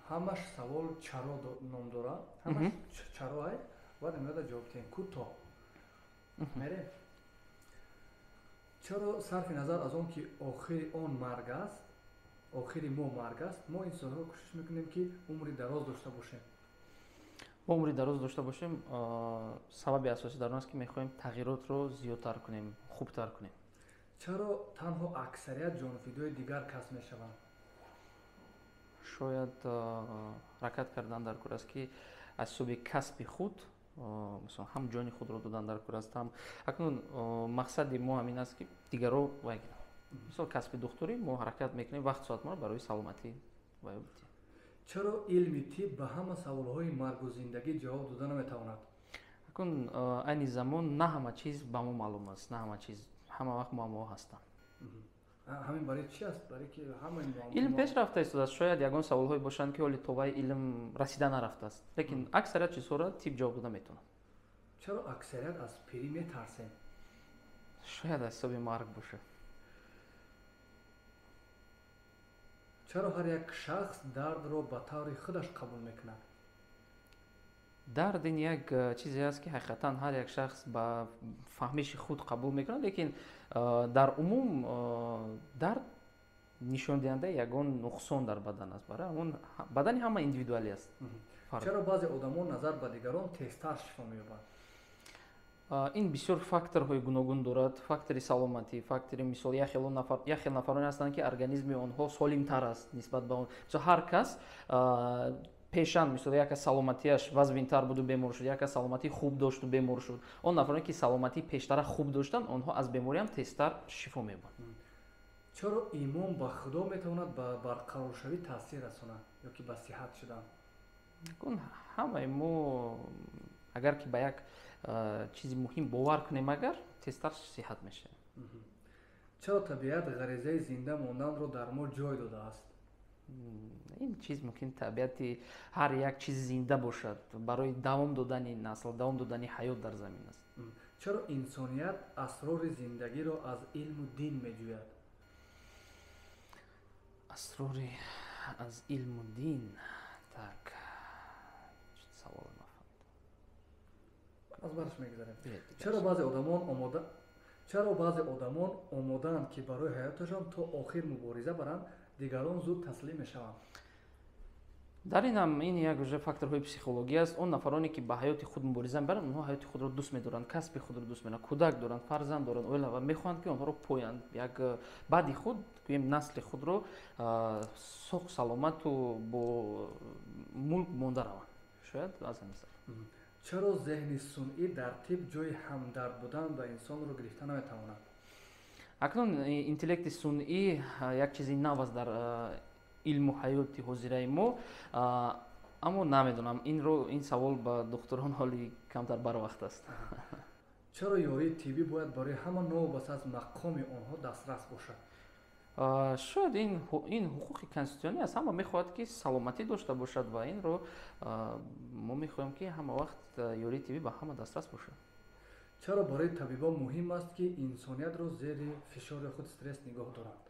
ҳамаш савол чаро ном дорад. Ҳамаш чаро ай ва намеда ҷавоб тиҳем. Кӯтоҳ. Мере? Чаро сарфи назар аз он ки охири он марг аст, охири мо марг аст, мо инсонҳо кӯшиш мекунем ки умри дароз дошта бошем. мо умри дароз дошта бошем, сабаби асосӣ дар он аст ки мехоҳем тағйиротро зиёдтар кунем, хубтар кунем. Чаро танҳо аксарият ҷонфидои дигар касб мешаванд? Шояд ҳаракат кардан дар кор аст ки аз соби касби худ мисалан ҳам ҷони худро додан дар кор аст, ҳам акнун мақсади мо ҳамин аст ки дигаро вай мисол касби духтурӣ мо ҳаракат мекунем вақт соатморо барои саломатии вай бидиҳем. Чаро илми тиб ба ҳама саволҳои маргу зиндагӣ ҷавоб дода наметавонад? Акун айни замон на ҳама чиз ба мо маълум аст, на ҳама чиз ҳама вақт муаммо ҳастанд. Ҳамин барои чи аст? Барои ки ҳамаи илм пешрафта истодааст. Шояд ягон саволҳое бошанд ки ҳоли то вай илм расида нарафтааст, лекин аксарият чизҳоро тиб ҷавоб дода метавонад. Чаро аксарият аз пирӣ метарсем? Шояд аз ҳисоби марг бошад. Чаро ҳар як шахс дардро ба таври худаш қабул мекунад? Дард ин як чизе аст ки ҳақиқатан ҳар як шахс ба фаҳмиши худ қабул мекунад, лекин дар умум дард нишондиҳандаи ягон нуқсон дар бадан аст. Барои ҳамон бадани ҳама индивидуалӣ аст. Чаро баъзе одамон назар ба дигарон тезтар шифо меёбанд? Ин бисёр факторҳои гуногун дорад. Фактори саломатӣ, фактори мисол як хел нафароне ҳастанд ки организми онҳо солимтар аст нисбат ба он. Мисол ҳар кас пешан мисол як кас саломатиаш вазвинтар буду бемор шуд, як кас саломатии хуб дошту бемор шуд. Он нафароне ки саломатии пештара хуб доштанд, онҳо аз бемориам тезтар шифо меёбанд. Чаро имон ба худо метавонад ба барқароршавӣ таъсир расонад ёки ба сиҳат шудан? Ҳамаи мо агар ки ба як чизи муҳим бовар кунем, агар тезтар сиҳат мешавем. Чаро табиат ғаризаи зинда монданро дар мо ҷой додааст? Ин чиз мумкин табиати ҳар як чизи зинда бошад, барои давом додани насл, давом додани ҳаёт дар замин аст. Чаро инсоният асрори зиндагиро аз илму дин меҷӯяд? Асрори аз илму дин, так савол нафаҳмидам. Аз бараш мегузарем. Чаро баъзе одамон омодаанд ки барои ҳаёташон то охир мубориза баранд, дигарон зуд таслим мешаванд? Дар ин ҳам ин як уже факторҳои психологӣ аст. Он нафароне ки ба ҳаёти худ мубориза мебаранд, онҳо ҳаёти худро дӯст медоранд, касби худро дӯст медоранд, кӯдак доранд, фарзанд доранд, оила ва мехоҳанд ки онҳоро поянд, як баъди худ гӯем насли худро соғ саломату бо мулк монда раванд. Шояд аз ҳамин сабаб. Чаро зеҳни сунъӣ дар тиб ҷойи ҳамдард будан ба инсонро гирифта наметавонад? Акнун интеллекти сунъӣ як чизи нав аст дар илму ҳаёти ҳозираи мо, аммо намедонам ин савол ба духтурон ҳоли камтар барвақт аст. Чаро ёрии тиббӣ бояд барои ҳама новобаста аз мақоми онҳо дастрас бошад? Шояд ин ҳуқуқи конститутсионӣ аст. Ҳама мехоҳад ки саломатӣ дошта бошад ва инро мо мехоҳем ки ҳама вақт ёрии тиббӣ ба ҳама дастрас бошад. Чаро барои табибон муҳим аст ки инсониятро зери фишори худ стресс нигоҳ доранд?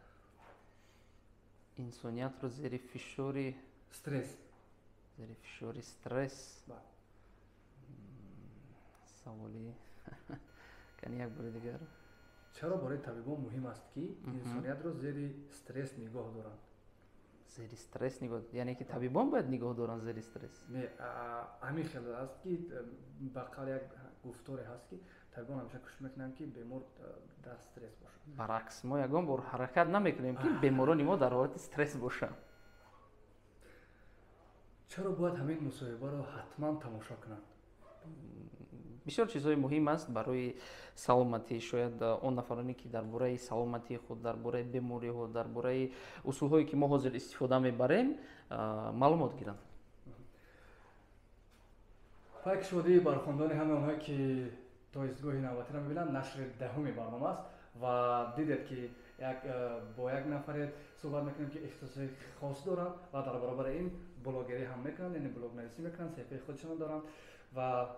Инсониятро зери фишори стресс. Саволи кани як бори дигар. Чаро барои табибон муҳим аст ки инсониятро зери стресс нигоҳ доранд? Зери стресс нигоҳ, яъне ки табибон бояд нигоҳ доранд зери стресс? Не, ҳамин хел аст ки ба қавли як гуфторе ҳаст ки табибон ҳамеша кӯшиш мекунанд ки бемор дар стресс бошад. Баръакс, мо ягон бор ҳаракат намекунем ки беморони мо дар ҳолати стресс бошанд. Чаро бояд ҳамин мусоҳибаро ҳатман тамошо кунанд? Бисёр чизҳои муҳим аст барои саломатӣ. Шояд он нафароне ки дар бораи саломатии худ, дар бораи бемориҳо, дар бораи усулҳое ки мо ҳозир истифода мебарем, маълумот гиранд. Файк шодии бархондони ҳамаи онҳое ки то истгоҳи навбатиро мебинанд, нашри даҳуми барнома аст ва дидед ки бо як нафаре суҳбат мекунем ки ихтисоси хос доранд ва дар баробари ин блогерӣ ҳам мекунанд, яъне блогнависӣ мекунанд, саҳифаи худшон доранд ва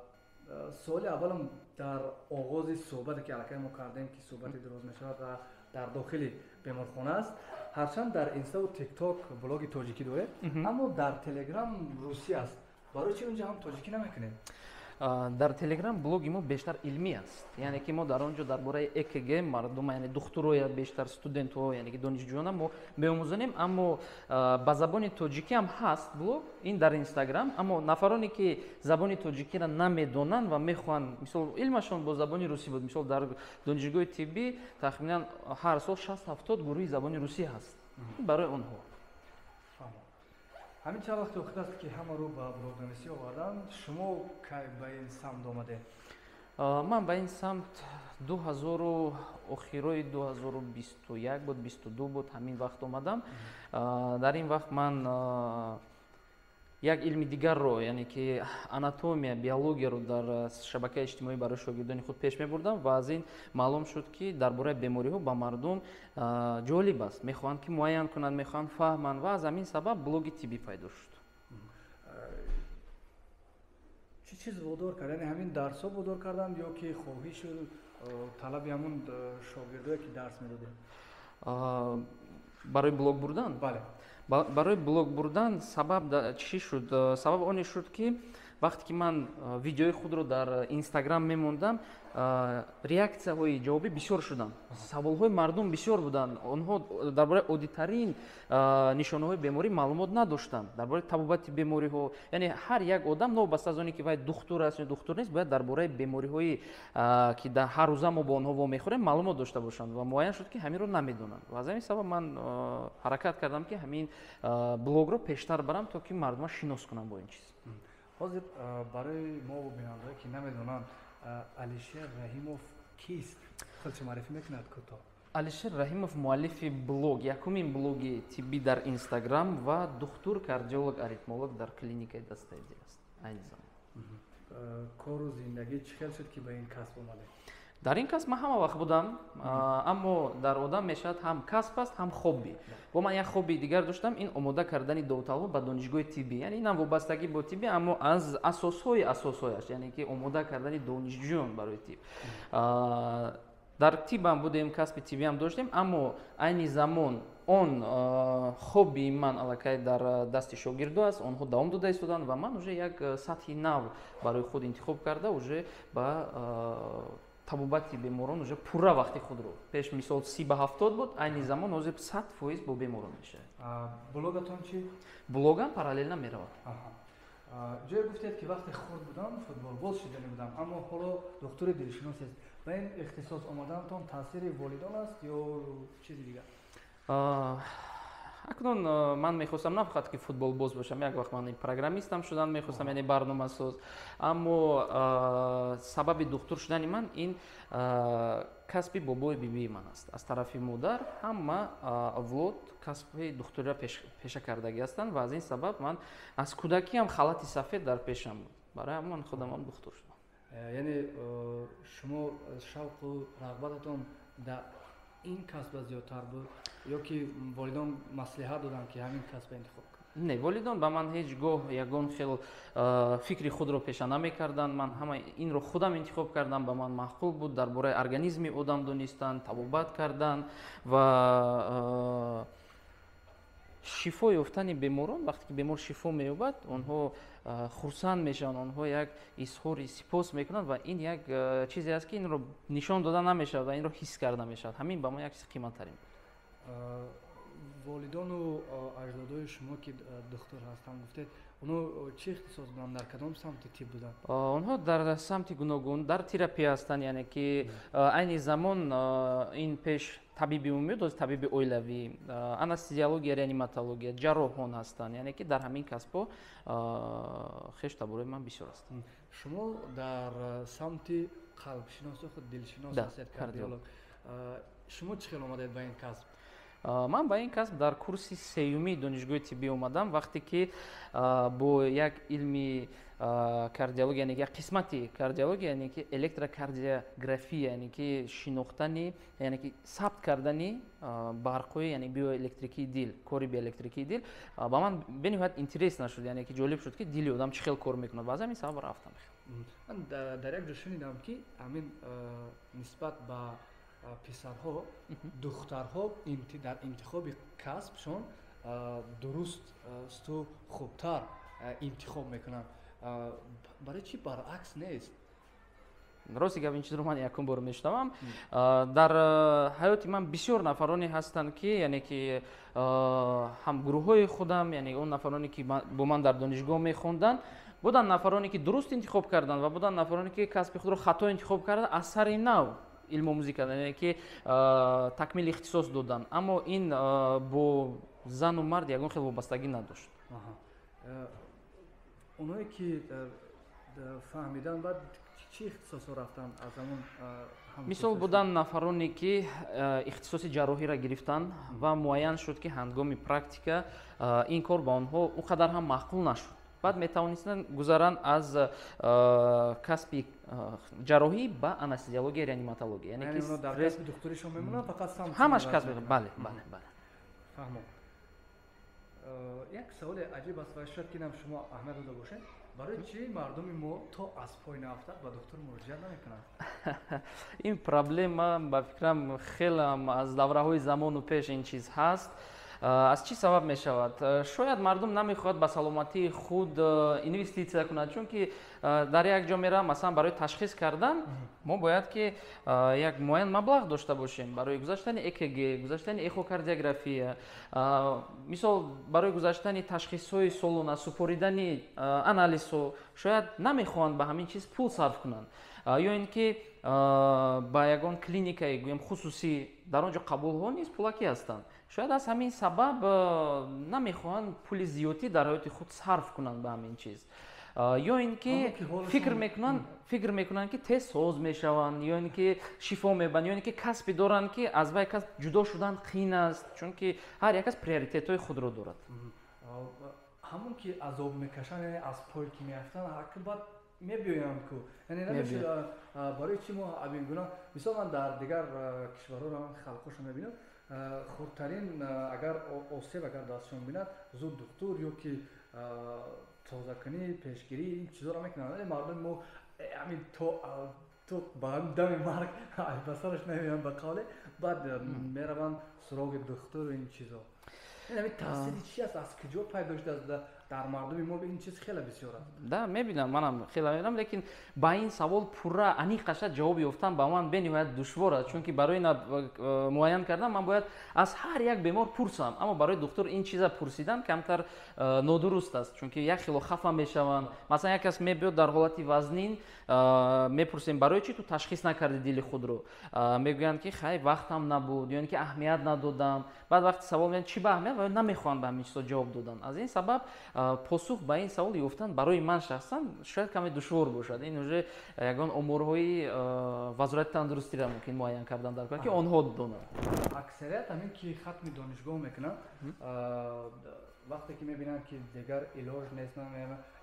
суоли аввалам дар оғози суҳбате ки аллакай мо кардем ки суҳбати дуроз мешавад ва дар дохили беморхона аст. ҳарчанд дар инста ва тикток блоги тоҷикӣ доред, аммо дар телеграм русӣ аст. барои чи унҷа ҳам тоҷикӣ намекунед? дар телеграм блоги мо бештар илмӣ аст, яъне ки мо дар он ҷо дар бораи экг мардум, яъне духтуроя бештар студентҳо, яъне ки донишҷӯёна мо меомӯзонем, аммо ба забони тоҷикӣ ҳам ҳаст блог ин дар инстаграм, аммо нафароне ки забони тоҷикиро намедонанд ва мехоҳанд, мисол илмашон бо забони русӣ буд, мисол дар донишгоҳи тиббӣ тахминан ҳар сол 60-70 гурӯҳи забони русӣ ҳаст барои онҳо. ҳамин чанд вақти охир аст ки ҳамаро ба блогнависӣ оварданд. Шумо кай ба ин самт омадед? Ман ба ин самт охирои 2021 буд, 22 буд, ҳамин вақт омадам. Дар ин вақт ман як илми дигарро, яъне ки анатомия, биологияро дар шабакаи иҷтимоӣ барои шогирдони худ пеш мебурдам ва аз ин маълум шуд ки дар бораи бемориҳо ба мардум ҷолиб аст, мехоҳанд ки муайян кунанд, мехоҳанд фаҳманд ва аз ҳамин сабаб блоги тиббӣ пайдо шуд. чӣ чиз водор кард? Яъне ҳамин дарсҳо водор карданд ё ки хоҳишу талаби ҳамун шогирдое ки дарс медодед? Барои блог бурдан? Бале. Барои блог бурдан сабаб чӣ шуд? Сабаб оне шуд ки вақте ки ман видеои худро дар инстаграм мемондам, реаксияҳои ҷавобӣ бисёр шуданд. Саволҳои мардум бисёр буданд. Онҳо дар бораи оддитарин нишонаҳои беморӣ маълумот надоштанд. Дар бораи табобати бемориҳо, яъне ҳар як одам новобаста аз оне ки вай духтур аст ё духтур нест, бояд дар бораи бемориҳои ки ҳаррӯза мо бо онҳо вомехӯрем маълумот дошта бошанд ва муайян шуд ки ҳаминро намедонанд. Ва аз ҳамин сабаб ман ҳаракат кардам ки ҳамин блогро пештар барам, то ки мардума шинос кунам бо ин чиз. ҳозир барои мо бинандаҳое ки намедонанд, Алишер Раҳимов кист? Худшо маърифӣ мекунад кӯтоҳ? Алишер Раҳимов муаллифи блог, якумин блоги тиббӣ дар инстаграм ва духтур, кардиолог, аритмолог дар клиникаи дастаи дил аст айни замон. Кору зиндагӣ чӣ хел шуд ки ба ин касб омадед? Дар ин касб ман ҳама вақт будам, аммо дар одам мешавад ҳам касб аст, ҳам хобби. Бо ман як хобби дигар доштам, ин омода кардани довталаб ба донишгоҳи тиббӣ. Яъне инам вобастагӣ бо тиббӣ, аммо аз асосҳояш, яъне ки омода кардани донишҷӯён барои тибб. Дар тиббам будем, касби тиббиам доштем, аммо айни замон он хоббии ман аллакай дар дасти шогирдо аст, онҳо давом дода истоданд ва ман уже як сатҳи нав барои худ интихоб карда уже ба табобати беморон уже пурра вақти худро. Пеш мисол 30-70 буд, айни замон ҳозир 100% бо беморон мешавад. Блогатон чӣ? Блогам параллелна меравад. ҷое гуфтед ки вақте хурд будам футболбоз шудани будам, аммо ҳоло духтури дилшиносест. Ба ин ихтисос омаданатон таъсири волидон аст ё чизи дигар? акнун ман мехостам на фақат ки футболбоз бошам, як вақт ман программистам шудам мехостам, яъне барномасоз, аммо сабаби духтур шудани ман ин касби бобои бибии ман аст. Аз тарафи модар ҳама авлод касби духтуриро пеша кардагӣ ҳастанд ва аз ин сабаб ман аз кӯдакиам халати сафед дар пешам буд. Барои ҳамин ман худамам духтур шудам. Яъне шумо шавқу рағбататон дар ин касба зиёдтар буд ё ки волидон маслиҳат доданд ки ҳамин касба интихоб кунед? Не, волидон ба ман ҳеҷ гоҳ ягон хел фикри худро пеша намекарданд. Ман ҳама инро худам интихоб кардам, ба ман маъқул буд. Дар бораи организми одам донистан, табобат кардан ва шифо ёфтани беморон. Вақте ки бемор шифо меёбад, онҳо хурсанд мешаванд, онҳо як изҳори сипос мекунанд ва ин як чизе аст ки инро нишон дода намешавад ва инро ҳис карда мешавад. Ҳамин ба ман як чизи қиматтарин буд. волидону аҷдодои шумо ки духтур ҳастанд гуфтед, онҳо чӣ ихтисос буданд, дар кадом самти тиб буданд? Онҳо дар самти гуногун, дар терапия ҳастанд, яъне ки айни замон ин пеш табиби умумӣ доз табиби оилавӣ, анестезиология, реаниматология, ҷарроҳон ҳастанд, яъне ки дар ҳамин касбҳо хеш табораи ман бисёр ҳастанд. Шумо дар самти қалбшинос ё худ дилшинос ҳастед, кардиолог. Шумо чӣ хел омадед ба ин касб? Ман ба ин касб дар курси сеюми донишгоҳи тиббӣ омадам, вақте ки бо як илми кардиология, яъне як қисмати кардиология, яъне ки электрокардиография, яъне ки шинохтани, яъне ки сабт кардани барқҳои, яъне биоэлектрикии дил, кори биоэлектрикии дил ба ман бениҳоят интересна шуд, яъне ки ҷолиб шуд ки дили одам чӣ хел кор мекунад ва аз ҳамин сабаб рафтам. Ман дар як ҷо шунидам ки ҳамин нисбат ба писарҳо духтарҳо дар интихоби касбшон дурусту хубтар интихоб мекунанд. барои чӣ баръакс нест? рости гап ин чизро ман якум бор мешунавам. дар ҳаёти ман бисёр нафароне ҳастанд ки яъне ки ҳамгурӯҳҳои худам, яъне он нафароне ки бо ман дар донишгоҳ мехонданд, буданд нафароне ки дуруст интихоб карданд ва буданд нафароне ки касби худро хато интихоб карданд аз сари нав илму музика, яъне ки такмил ихтисос доданд. Аммо ин бо зану мард ягон хел вобастагӣ надошт. онҳое ки фаҳмиданд баъд чӣ ихтисосо рафтанд аз ҳамон мисол буданд нафароне ки ихтисоси ҷарроҳиро гирифтанд ва муайян шуд ки ҳангоми практика ин кор ба онҳо он қадар ҳам маъқул нашуд. баъд метавонистанд гузаранд аз касби ҷарроҳӣ ба анестезиология, реаниматология. яъне ки дар касби духтуришон мемонанд, фақат сам ҳамаш касби. бале. фаҳмом. як саволи аҷиб аст ва шояд ки нам шумо аҳамият дода бошед. барои чӣ мардуми мо то аз пой нафтад ба доктор муроҷиат намекунанд? ин проблема ба фикрам хелам аз давраҳои замону пеш ин чиз ҳаст. аз чӣ сабаб мешавад? шояд мардум намехоҳад ба саломатии худ инвеститсия кунад, чунки дар як ҷо меравам, масалан барои ташхис кардан мо бояд ки як муайян маблағ дошта бошем барои гузаштани ЭКГ, гузаштани эхокардиография, мисол барои гузаштани ташхисҳои солона, супоридани анализҳо. шояд намехоҳанд ба ҳамин чиз пул сарф кунанд, ё ин ки ба ягон клиникаи гӯем хусусӣ дар он ҷо қабулҳо низ пулакӣ ҳастанд. шояд аз ҳамин сабаб намехоҳанд пули зиёдӣ дар ҳаёти худ сарф кунанд ба ҳамин чиз. ё ин ки фикр мекунанд ки тез соз мешаванд, ё ин ки шифо мебанд, ё ин ки касби доранд ки аз вай касб ҷудо шудан қиин аст, чунки ҳар як кас приоритетҳои худро дорад. ҳамон ки азоб мекашанд, яъне аз пой ки меафтанд, акибат мебиёянд ку. яъне намешавад барои чӣ мо абин гуна мисол ман дар дигар кишварҳо халқошро мебинам, хурдтарин агар осеб агар дастшон бинад зуд духтур ё ки тозакунӣ, пешгирӣ ин чизоро мекунанд. вале мардуми мо ҳамин то ба дами марг ба сараш намеянд ба қавле, баъд мераванд суроғи духтуру ин чизо. ҳамин таъсири чӣ аст, аз куҷо пайдо шудааст дар мардуми мо? ин чиз хеле бисёр аст. да, мебинам, манам хеле мебинам, лекин ба ин савол пурра аниқаша ҷавоб ёфтан ба ман бениҳоят душвор аст, чунки барои муайян кардан ман бояд аз ҳар як бемор пурсам, аммо барои духтур ин чиза пурсидан камтар нодуруст аст, чунки як хело хафа мешаванд. масалан як кас мебиёд дар ҳолати вазнин, мепурсем барои чӣ ту ташхис накарди дили худро, мегӯянд ки хай вақтам набуд, ё ин ки аҳамият надодам. баъд вақти савол меянд чӣ ба аҳамият, ва намехоҳанд ба ҳамин чизо ҷавоб додан. аз ин сабаб посух ба ин савол ёфтан барои ман шахсан шояд каме душвор бошад. ин уже ягон омурҳои вазорати тандурустиро мумкин муайян кардан дар кор ки онҳо донанд. аксарият ҳамин ки хатми донишгоҳ мекунанд, вақте ки мебинанд ки дигар илоҷ нест,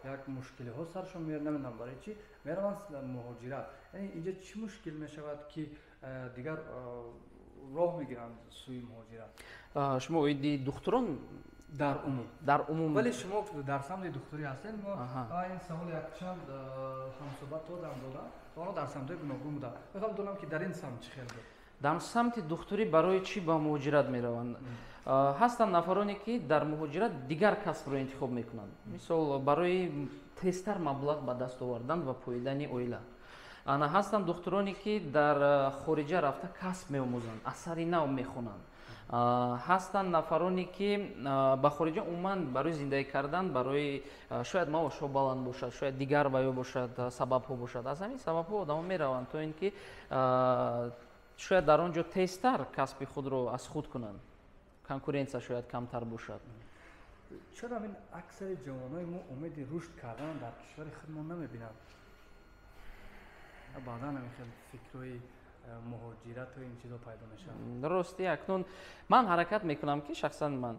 як мушкилиҳо саршон меояд, намедонам барои чӣ мераванд муҳоҷират. яъне инҷа чӣ мушкил мешавад ки дигар роҳ мегиранд сӯи муҳоҷират? шумо оиди духтурон дар умум вале шумо дар самти духтурӣ ҳастед. мо ин савол якчанд ҳамсӯҳбат додам ва онҳо дар самтҳои гуногун буданд. мехоҳам донам ки дар ин самт чӣ хел буд? дар самти духтурӣ барои чӣ ба муҳоҷират мераванд? ҳастанд нафароне ки дар муҳоҷират дигар касбро интихоб мекунанд, мисол барои тезтар маблағ ба даст овардан ва поидани оила. ҳастанд духтуроне ки дар хориҷа рафта касб меомӯзанд, аз сари нав мехонанд. ҳастанд нафароне ки ба хориҷа умуман барои зиндагӣ кардан, барои шояд маошҳо баланд бошад, шояд дигар ваё бошад, сабабҳо бошад. аз ҳамин сабабҳо одамон мераванд то ин ки шояд дар он ҷо тезтар касби худро аз худ кунанд, конкуренсия шояд камтар бошад. чаро ҳамин аксари ҷавонои мо умеди рушд кардан дар кишвари худмон намебинанд? баъдан ҳамин хел фикрҳои муҳоҷирату ин чизо пайдо мешавад. рости акнун ман ҳаракат мекунам ки шахсан ман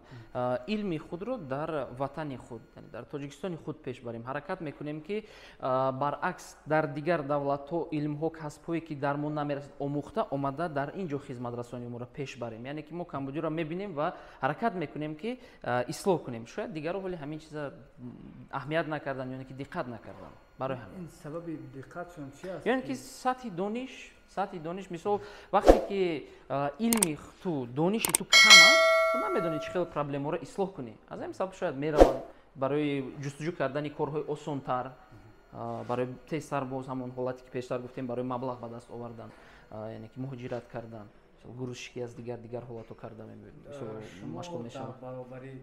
илми худро дар ватани худ, дар тоҷикистони худ пеш барем. ҳаракат мекунем ки баръакс дар дигар давлатҳо илмҳо, касбҳое ки дар мо намерасад омӯхта омада дар ин ҷо хизматрасониро пеш барем. яъне ки мо Камбоҷиро мебинем ва ҳаракат мекунем ки ислоҳ кунем. шояд дигаро вале ҳамин чиза аҳамият накардан, ёне ки диққат накардан. барои ҳамин ин сабаби диққатшон чи аст? ёне ки сатҳи дониш сатҳи дониш мисол вақте ки илми ту дониши ту кам аст ту намедонӣ чӣ хел проблемаро ислоҳ кунӣ. Аз ҳамин сабаб шояд мераванд барои ҷустуҷӯ кардани корҳои осонтар, барои тезтар боз ҳамон ҳолате ки пештар гуфтем барои маблағ ба даст овардан, яъне ки муҳоҷират кардан, гурӯзшикӣ аз дигар ҳолатҳо карда машғул мешаванд. Шумо дар баробари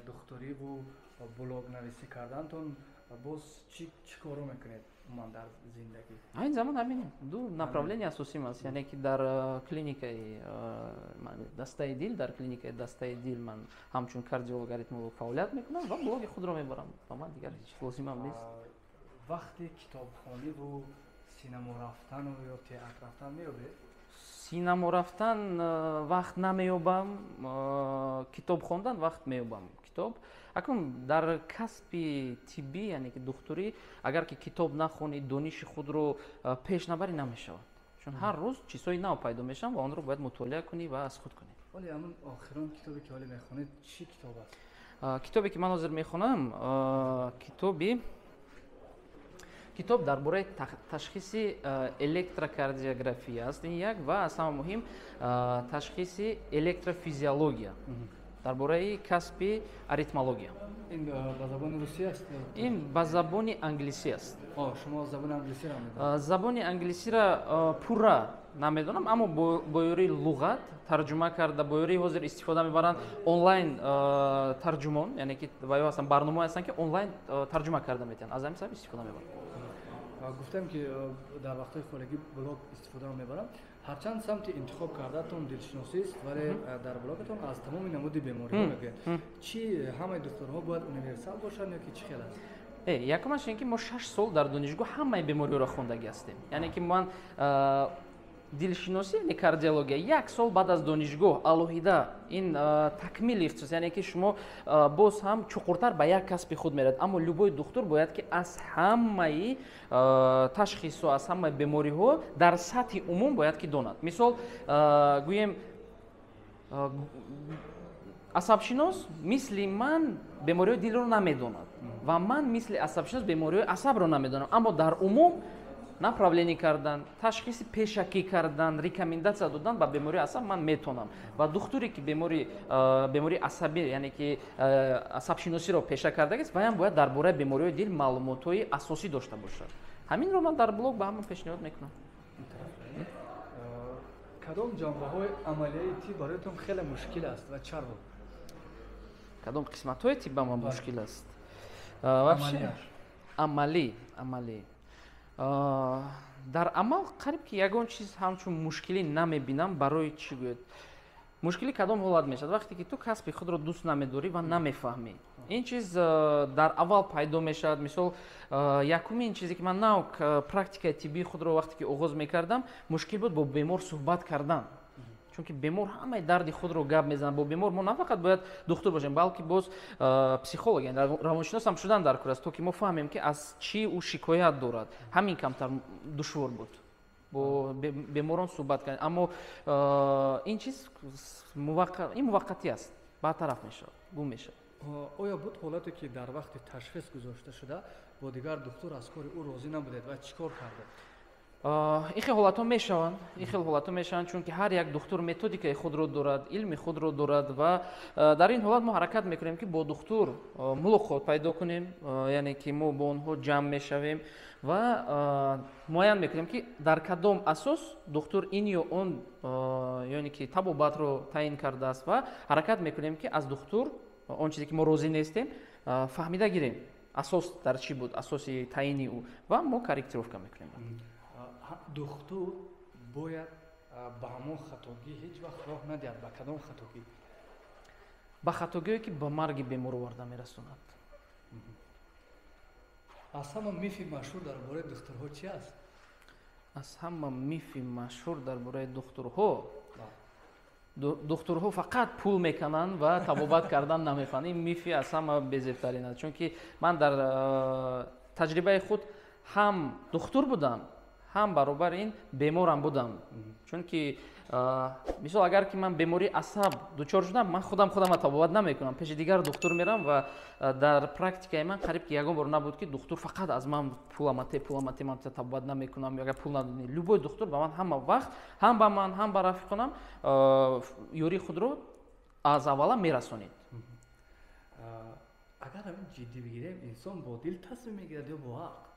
духториву блогнависӣ кардантон боз чӣ коро мекунед умуман дар зиндагӣ? Ҳамин замон ҳамин ду направления асосӣ аст, яъне ки дар клиникаи дастаи дил, дар клиникаи дастаи дил ман ҳамчун кардиолог аритмолог фаъолият мекунам ва блоги худро мебарам. Ба ман дигар ҳеҷ лозимам нест. Вақти китобхониву синемо рафтану ё театр рафтан меёбед? Синемо рафтан вақт намеёбам, китоб хондан вақт меёбам. Китоб акун дар касби тиббӣ, яъне ки духтурӣ, агар ки китоб нахонӣ, дониши худро пеш набарӣ намешавад. Чун ҳар рӯз чизҳои нав пайдо мешаванд ва онро бояд мутолиа кунӣ ва аз худ кунӣ. Вале ҳамн охирон китобе ки ҳоле мехонед чӣ китоб аст? Китобе ки ман ҳозир мехонам, китоб дар бораи ташхиси электрокардиография аст ин як ва аз ҳама муҳим ташхиси электрофизиология дар бораи касби аритмология. Ин ба забони русӣ аст? Ин ба забони англисӣ аст. Шумо забони англисиро намедонед? Забони англисиро пурра намедонам, аммо бо ёрии луғат тарҷума карда, бо ёрии ҳозир истифода мебаранд онлайн тарҷумон, яъне ки ваё ҳастанд барномаҳое ҳастанд ки онлайн тарҷума карда метавонанд. Аз ҳамин сабаб истифода мебарам. Гуфтем ки дар вақтҳои хонагӣ блог истифода мебарам. Ҳарчанд самти интихоб кардаатон дилшиносист, вале дар блогатон аз тамоми намуди бемориҳо мегӯяд. Чӣ ҳамаи духторҳо бояд универсал бошанд ё ки чӣ хел аст? Якумаш ин ки мо 6 сол дар донишгоҳ ҳамаи бемориҳоро хондагӣ ҳастем. Яъне ки ман дилшиносӣ, яъне кардиология 1 сол баъд аз донишгоҳ алоҳида ин такмили ихтисос, яъне ки шумо боз ҳам чуқуртар ба як касби худ меравед, аммо любой духтур бояд ки аз ҳамаи ташхисҳо, аз ҳамаи бемориҳо дар сатҳи умум бояд ки донад. Мисол гӯем асабшинос мисли ман бемориҳои дилро намедонад ва ман мисли асабшинос бемориҳои асабро намедонам, аммо дар умум направление кардан, ташхиси пешакӣ кардан, рекомендация додан ба бемории асаб ман метонам. Ва духтуре ки бемории асабӣ, яъне ки асабшиносиро пеша кардагист, ваям бояд дар бораи бемориҳои дил маълумотҳои асосӣ дошта бошад. Ҳаминро ман дар блог ба ҳама пешниҳод мекунам. Кадом ҷанбаҳои амалияи тиб бароятон хеле мушкил аст ва чаро? Кадом қисматҳои тиб ба ман мушкил аст? Амалӣ. Дар амал қариб ки ягон чиз ҳамчун мушкилӣ намебинам. Барои чӣ гӯяд? Мушкилӣ кадом ҳолат мешавад? Вақте ки ту касби худро дӯст намедорӣ ва намефаҳмӣ. Ин чиз дар аввал пайдо мешавад. Мисол якумин чизе ки ман нав практикаи тиббии худро вақте ки оғоз мекардам, мушкил буд бо бемор суҳбат кардан. Чунки бемор ҳамаи дарди худро гап мезанад. Бо бемор мо на фақат бояд духтур бошем, балки боз психолог, яъне равоншинос ҳам шудан дар кор аст, то ки мо фаҳмем ки аз чӣ ӯ шикоят дорад. Ҳамин камтар душвор буд бо беморон суҳбат кардем. Аммо ин чиз муваққатӣ аст, бартараф мешавад, гум мешавад. Оя буд ҳолате ки дар вақти ташхис гузошта шуда бо дигар духтур аз кори ӯ розӣ набудед ва чӣ кор кардед? ин хел ҳолатҳо мешаванд, чунки ҳар як духтур методикаи худро дорад, илми худро дорад ва дар ин ҳолат мо ҳаракат мекунем ки бо духтур мулоқот пайдо кунем, яъне ки мо бо онҳо ҷамъ мешавем ва муайян мекунем ки дар кадом асос духтур ин ё он яъне ки табобатро таъин кардааст ва ҳаракат мекунем ки аз духтур он чизе ки мо розӣ нестем фаҳмида гирем асос дар чӣ буд, асоси таъини ӯ ва мо корректировка мекунем. Духтур бояд ба ҳамон хатогӣ ҳеҷ вақт роҳ надиҳад. Ба кадом хатогӣ? Ба хатогие ки ба марги бемор оварда мерасонад. Аз ҳама мифи машҳур дар бораи духтурҳо чӣ аст? Аз ҳама мифи машҳур дар бораи духтурҳо? Духтурҳо фақат пул мекунанд ва табобат кардан намефаҳманд. Ин мифи аз ҳама безебтарин аст, чунки ман дар таҷрибаи худ ҳам духтур будам, ҳам баробар ин беморам будам. Чунки мисол агар ки ман бемории асаб дучор шудам, ман худамро табобат намекунам, пеши дигар духтур мерам ва дар практикаи ман қариб ки ягон бор набуд ки духтур фақат аз ман пул амате ман табобат намекунам, агар пул надодӣ. Любой духтур ба ман ҳама вақт ҳам ба ман ҳам ба рафиқонам ёрии худро аз аввала мерасонид. агар ҳамин ҷиддӣ бигирем, инсон бо дил тасмим мегирад ё бо ақл?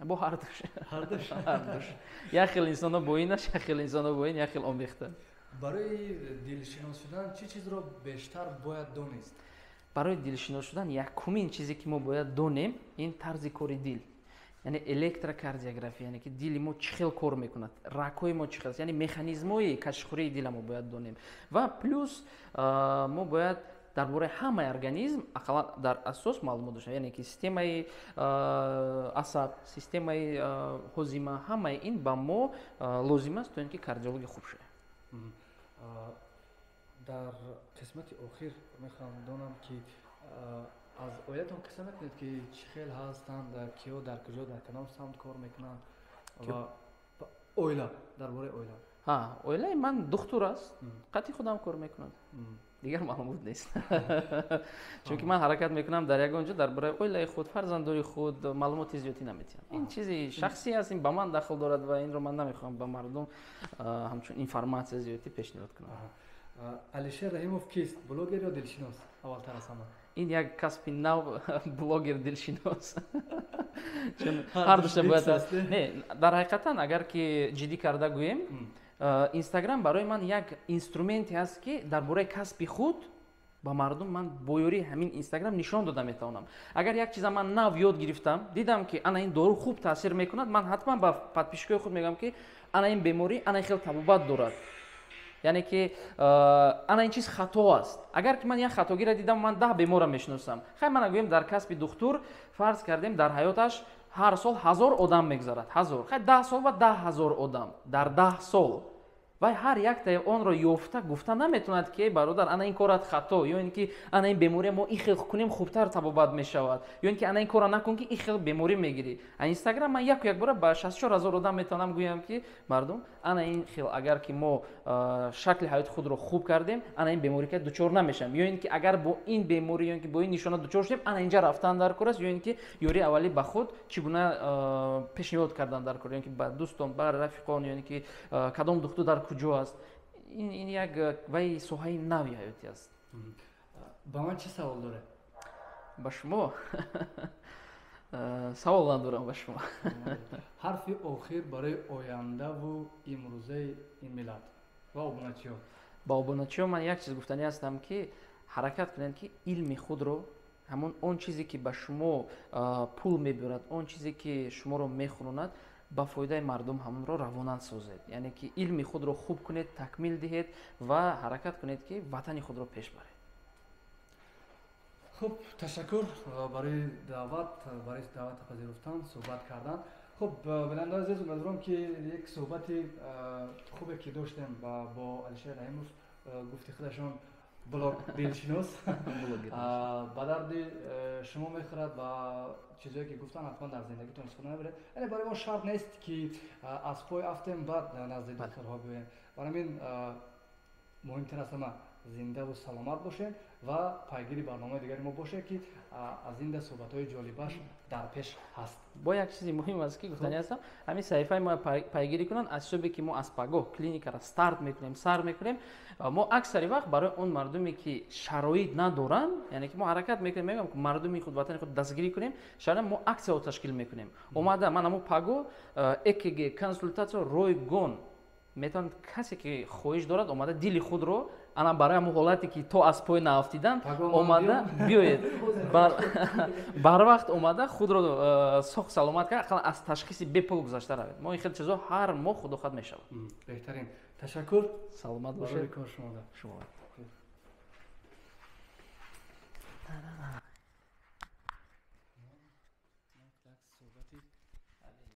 Бо ҳардуш. Ҳардуш. Як хел инсоно бо ин аст, як хел инсоно бо ин, як хел омехта. барои дилшинос шудан чӣ чизро бештар бояд донист? барои дилшинос шудан якумин чизе ки мо бояд донем ин тарзи кори дил, яъне электрокардиография, яъне ки дили мо чӣ хел кор мекунад, рагҳои мо чӣ хел аст, яъне механизмҳои кашшихӯрии дила мо бояд донем. Ва плюс мо бояд дар бораи ҳамаи организм ақаллан дар асос маълумот дошта, яъне ки системаи асаб, системаи ҳозима, ҳамаи ин ба мо лозим аст то ин ки кардиология хуб шавад. дар қисмати охир мехоҳам донам ки аз оятон қисса накунед ки чӣ хел ҳастанд, киё дар куҷо дар кадом самт кор мекунанд ва оила, дар бораи оила. Оилаи ман духтур аст, қатъи худам кор мекунад. дигар маълумот нест. Чунки ман ҳаракат мекунам дар ягон ҷо дар бораи оилаи худ, фарзандори худ маълумоти зиёдӣ наметиҳам. Ин чизи шахсӣ аст, ин ба ман дахл дорад ва инро ман намехоҳам ба мардум ҳамчун информатсия зиёдӣ пешниҳод кунам. Алишер Раҳимов кист? Блогер ё дилшинос? Аввалтар аз ҳама. ин як касби нав, блогер, дилшинос. Чун ҳар душа бояд аст. Не, дар ҳақиқатан агар ки ҷиддӣ карда гӯем, Инстаграм барои ман як инструменте аст ки дар бораи касби худ ба мардум ман бо ёрии ҳамин Инстаграм нишон дода метавонам. Агар як чиза ман нав ёд гирифтам, дидам ки ана ин дору хуб таъсир мекунад, ман ҳатман ба подписчикои худ мегӯям ки ана ин беморӣ, ана ин хел табобат дорад. Яъне ки ана ин чиз хато аст. Агар ки ман як хатогира дидам, ман 10 беморро мешиносам. Хай ман гӯем дар касби духтур фарз кардем дар ҳаёташ ҳар сол 1000 одам мегзарад. 1000. Хай 10 сол ва 10,000 одам дар 10 сол. вай ҳар яктаи онро ёфта гуфта наметавонад ки бародар ана ин корат хато, ё ин ки ана ин бемория мо ин хел кунем хубтар табобат мешавад, ё ин ки ана ин кора накун ки ин хел беморӣ мегирӣ. Инстаграм ман як бора ба 64000 одам метавонам гӯям ки мардум ана ин хел агар ки мо шакли ҳаёти худро хуб кардем, ана ин беморӣ ки дучор намешавем, ё ин ки агар бо ин беморӣ ё ин ки бо ин нишона дучор шудем, ана инҷа рафтан дар кор аст, ё ин ки ёри аввалӣ ба худ чӣ гуна пешниҳод кардан дар кор, ё ин ки ба дӯстон, ба рафиқон, ё ин ки кадом духтур дар куҷо аст. ин як вай соҳаи нави ҳаётӣ аст. Ба ман чӣ савол доред? Ба шумо савол надорам ба шумо. ҳарфи охир барои ояндаву имрӯзаи ин миллат ва обуначиҳо. Ба обуначиҳо ман як чиз гуфтанӣ ҳастам ки ҳаракат кунед ки илми худро, ҳамон он чизе ки ба шумо пул мебарад, он чизе ки шуморо мехӯронад, ба фоидаи мардум ҳамонро равонан созед. Яъне ки илми худро хуб кунед, такмил диҳед ва ҳаракат кунед ки ватани худро пеш баред. Хуб, ташаккур барои даъват пазируфтан, суҳбат кардан. Хуб, бинандаи азиз, умедворам ки як суҳбати хубе ки доштем бо Алишер Раҳимов, гуфти худашон блог дилшинос ба дарди шумо мехӯрад ва чизое ки гуфтан ҳатман дар зиндагитон истифода мебаред. Яъне барои мо шарт нест ки аз пой афтем баъд назди духтурҳо биёем. Барои ҳамин муҳимтар аст ҳама зиндаву саломат бошем ва пайгири барномаи дигари мо бошед ки аз инда суҳбатҳои ҷолибаш дар пеш ҳаст. Бо як чизи муҳим аст ки гуфтанӣ ҳастам, ҳамин саҳифаи мо пайгирӣ кунанд. аз ҳисоби ки мо аз пагоҳ клиникаро старт мекунем, сар мекунем, мо аксари вақт барои он мардуме ки шароит надоранд, яъне ки мо ҳаракат мекунем, мегӯям ки мардуми худ ватани худ дастгирӣ кунем, шароит мо аксияҳо ташкил мекунем. омада ман ҳамон пагоҳ ЭКГ консултатсия ройгон метавонад касе ки хоҳиш дорад омада дили худро ана барои ҳамон ҳолате ки то аз пой наафтидан омада биёед барвақт омада худро соҳ саломат кард, ақаллан аз ташхиси бепул гузашта равед. мо ин хел чизо ҳар моҳ худохоҳ мешавад. беҳтарин. Ташаккур. Саломат бошед. Кор шумо.